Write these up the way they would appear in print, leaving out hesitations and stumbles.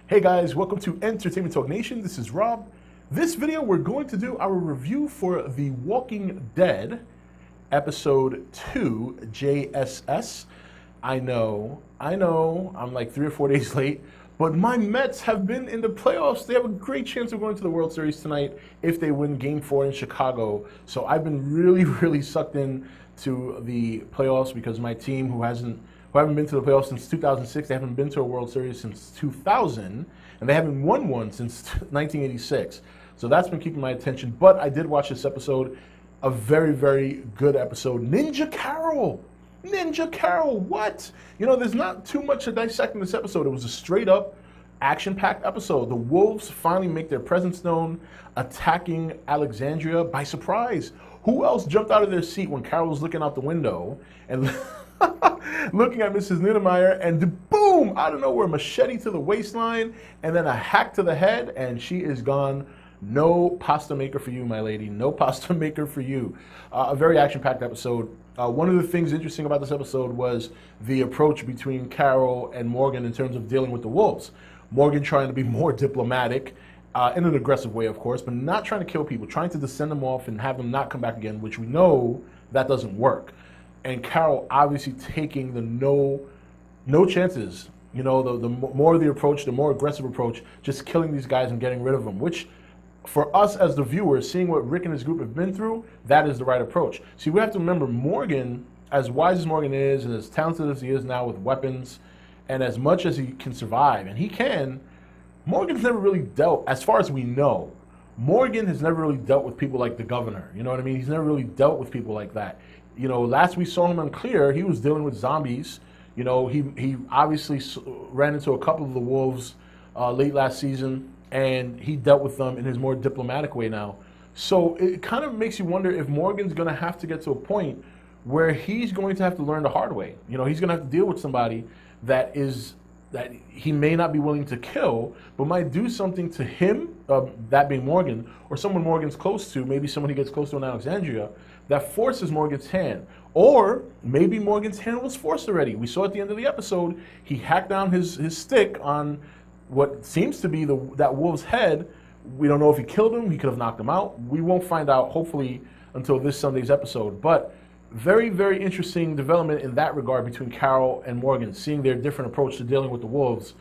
Hey guys, welcome to Entertainment Talk Nation. This is Rob. This video, we're going to do our review for The Walking Dead, Episode 2, JSS. I know, I'm like 3 or 4 days late, but my Mets have been in the playoffs. They have a great chance of going to the World Series tonight if they win Game 4 in Chicago. So I've been really sucked in to the playoffs because my team, who haven't been to the playoffs since 2006. They haven't been to a World Series since 2000, and they haven't won one since 1986. So that's been keeping my attention. But I did watch this episode, a very good episode. Ninja Carol, what? You know, there's not too much to dissect in this episode. It was a straight up action-packed episode. The Wolves finally make their presence known, attacking Alexandria by surprise. Who else jumped out of their seat when Carol was looking out the window and looking at Mrs. Niedermeyer, and boom, out of nowhere, machete to the waistline, and then a hack to the head, and she is gone. No pasta maker for you, my lady. No pasta maker for you. A very action-packed episode. One of the things interesting about this episode was the approach between Carol and Morgan in terms of dealing with the Wolves. Morgan trying to be more diplomatic, in an aggressive way, of course, but not trying to kill people, trying to just send them off and have them not come back again, which we know that doesn't work. And Carol obviously taking the no chances. You know, the more the approach, the more aggressive approach, just killing these guys and getting rid of them, which for us as the viewers, seeing what Rick and his group have been through, that is the right approach. See, we have to remember Morgan, as wise as Morgan is and as talented as he is now with weapons and as much as he can survive, and he can, Morgan's never really dealt, as far as we know, Morgan has never really dealt with people like the governor. You know what I mean? He's never really dealt with people like that. You know, last we saw him on Clear, he was dealing with zombies. You know, he obviously ran into a couple of the Wolves late last season, and he dealt with them in his more diplomatic way now. So it kind of makes you wonder if Morgan's going to have to get to a point where he's going to have to learn the hard way. You know, he's going to have to deal with somebody that he may not be willing to kill, but might do something to him, that being Morgan, or someone Morgan's close to, maybe someone he gets close to in Alexandria, that forces Morgan's hand. Or maybe Morgan's hand was forced already. We saw at the end of the episode, he hacked down his stick on what seems to be that wolf's head. We don't know if he killed him, he could have knocked him out. We won't find out, hopefully, until this Sunday's episode. But very interesting development in that regard between Carol and Morgan, seeing their different approach to dealing with the Wolves.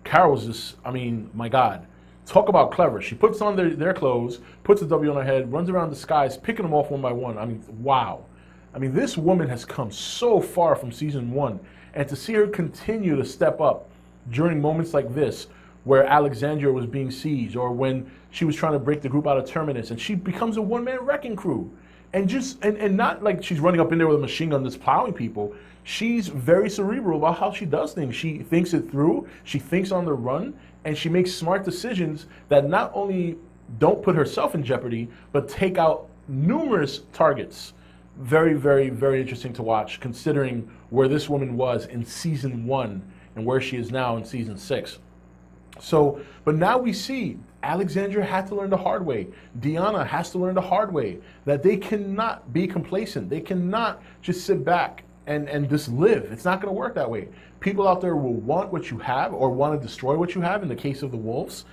Carol was just, I mean, my God. Talk about clever. She puts on their clothes, puts a W on her head, runs around the skies, picking them off one by one. I mean, wow. I mean, this woman has come so far from season 1, and to see her continue to step up during moments like this, where Alexandria was being sieged, or when she was trying to break the group out of Terminus, and she becomes a one-man wrecking crew. And just and not like she's running up in there with a machine gun that's plowing people. She's very cerebral about how she does things. She thinks it through, she thinks on the run, and she makes smart decisions that not only don't put herself in jeopardy, but take out numerous targets. Very interesting to watch, considering where this woman was in season 1 and where she is now in season 6. So, but now we see Alexandria had to learn the hard way. Deanna has to learn the hard way that they cannot be complacent. They cannot just sit back and just live. It's not going to work that way. People out there will want what you have or want to destroy what you have in the case of the Wolves.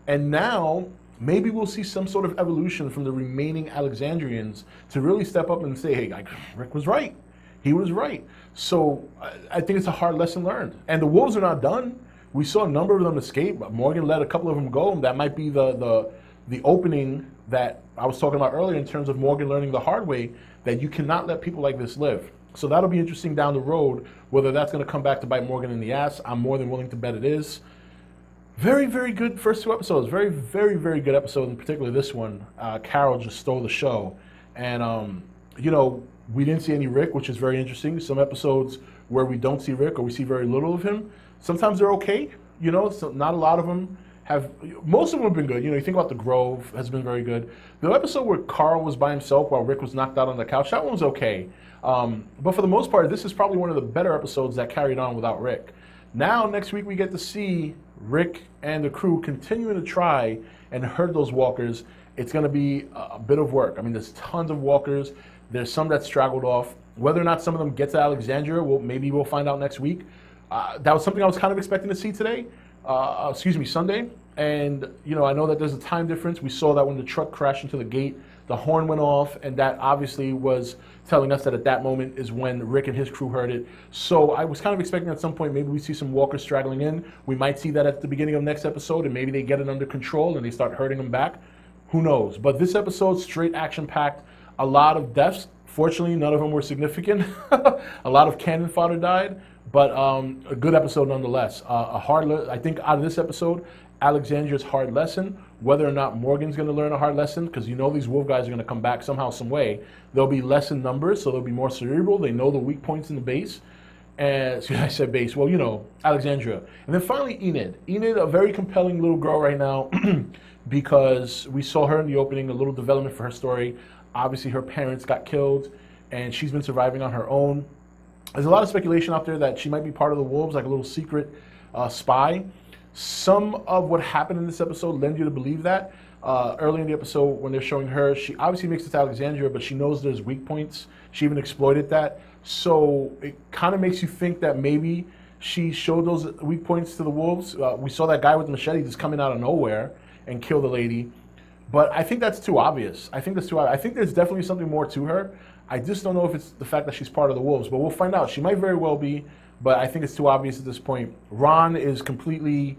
And now maybe we'll see some sort of evolution from the remaining Alexandrians to really step up and say, hey, Rick was right. He was right. So I think it's a hard lesson learned. And the Wolves are not done. We saw a number of them escape. Morgan let a couple of them go. That might be the opening that I was talking about earlier in terms of Morgan learning the hard way, that you cannot let people like this live. So that'll be interesting down the road, whether that's going to come back to bite Morgan in the ass. I'm more than willing to bet it is. Very good first 2 episodes. Very good episode, and particularly this one. Carol just stole the show. And, you know, we didn't see any Rick, which is very interesting. Some episodes where we don't see Rick or we see very little of him, sometimes they're okay, you know, so not a lot of them have, most of them have been good. You know, you think about The Grove has been very good. The episode where Carl was by himself while Rick was knocked out on the couch, that one was okay. But for the most part, this is probably one of the better episodes that carried on without Rick. Now, next week, we get to see Rick and the crew continuing to try and herd those walkers. It's going to be a bit of work. I mean, there's tons of walkers. There's some that straggled off. Whether or not some of them get to Alexandria, maybe we'll find out next week. That was something I was kind of expecting to see today. Sunday. And, you know, I know that there's a time difference. We saw that when the truck crashed into the gate, the horn went off, and that obviously was telling us that at that moment is when Rick and his crew heard it. So I was kind of expecting at some point maybe we see some walkers straggling in. We might see that at the beginning of next episode, and maybe they get it under control and they start herding them back. Who knows? But this episode, straight action-packed, a lot of deaths. Fortunately, none of them were significant. A lot of cannon fodder died, but a good episode nonetheless. I think out of this episode, Alexandria's hard lesson, whether or not Morgan's going to learn a hard lesson, because you know these wolf guys are going to come back somehow, some way. They'll be less in numbers, so they'll be more cerebral. They know the weak points in the base. And I said base, well, you know, Alexandria. And then finally, Enid. Enid, a very compelling little girl right now, because we saw her in the opening, a little development for her story. Obviously, her parents got killed, and she's been surviving on her own. There's a lot of speculation out there that she might be part of the wolves, like a little secret spy. Some of what happened in this episode lend you to believe that. Early in the episode, when they're showing her, she obviously makes it to Alexandria, but she knows there's weak points. She even exploited that. So it kind of makes you think that maybe she showed those weak points to the wolves. We saw that guy with the machete just coming out of nowhere and kill the lady. But I think that's too obvious. I think there's definitely something more to her. I just don't know if it's the fact that she's part of the wolves, but we'll find out. She might very well be, but I think it's too obvious at this point. Ron is completely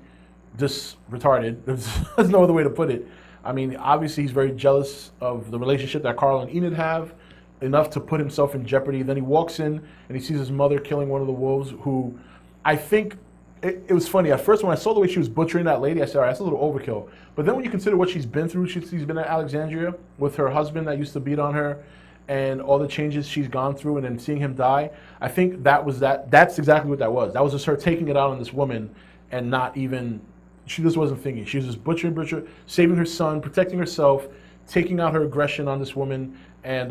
just retarded. There's no other way to put it. I mean, obviously he's very jealous of the relationship that Carl and Enid have, enough to put himself in jeopardy. Then he walks in and he sees his mother killing one of the wolves, who I think, it was funny. At first, when I saw the way she was butchering that lady, I said, all right, that's a little overkill. But then when you consider what she's been through, she's been at Alexandria with her husband that used to beat on her, and all the changes she's gone through, and then seeing him die, I think that's exactly what that was. That was just her taking it out on this woman, and not even, she just wasn't thinking. She was just butchering, saving her son, protecting herself, taking out her aggression on this woman, and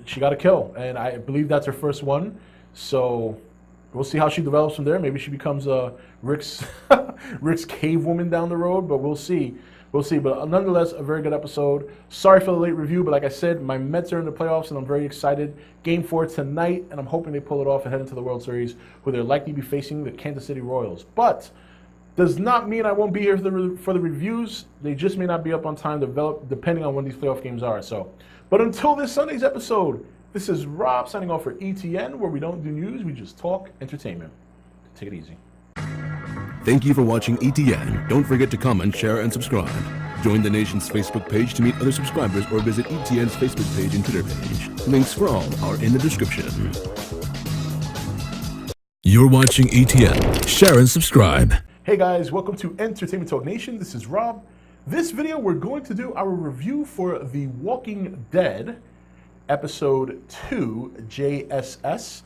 she got a kill. And I believe that's her first one. So we'll see how she develops from there. Maybe she becomes Rick's cave woman down the road, but we'll see. We'll see. But nonetheless, a very good episode. Sorry for the late review, but like I said, my Mets are in the playoffs, and I'm very excited. Game 4 tonight, and I'm hoping they pull it off and head into the World Series, where they'll likely be facing the Kansas City Royals. But does not mean I won't be here for the reviews. They just may not be up on time, depending on when these playoff games are. So, but until this Sunday's episode, this is Rob signing off for ETN, where we don't do news, we just talk entertainment. Take it easy. Thank you for watching ETN. Don't forget to comment, share, and subscribe. Join the nation's Facebook page to meet other subscribers, or visit ETN's Facebook page and Twitter page. Links for all are in the description. You're watching ETN. Share and subscribe. Hey guys, welcome to Entertainment Talk Nation. This is Rob. This video, we're going to do our review for The Walking Dead, Episode 2, JSS.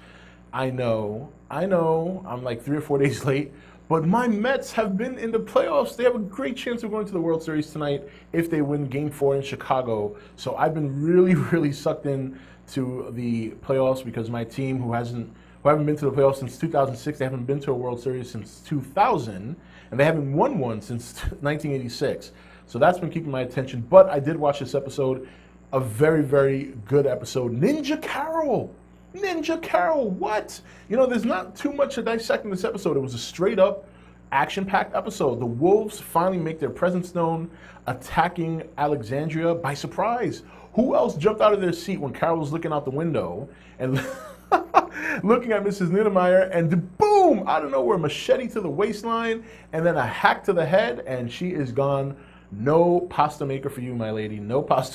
I know, I'm like 3 or 4 days late, but my Mets have been in the playoffs. They have a great chance of going to the World Series tonight if they win Game 4 in Chicago. So I've been really sucked in to the playoffs, because my team, who haven't been to the playoffs since 2006, they haven't been to a World Series since 2000, and they haven't won one since 1986. So that's been keeping my attention. But I did watch this episode, a very good episode. Ninja Carol, what? You know, there's not too much to dissect in this episode. It was a straight up action-packed episode. The wolves finally make their presence known, attacking Alexandria by surprise. Who else jumped out of their seat when Carol was looking out the window and looking at Mrs. Niedermeyer, and boom, out of nowhere, machete to the waistline, and then a hack to the head, and she is gone. No pasta maker for you, my lady. No pasta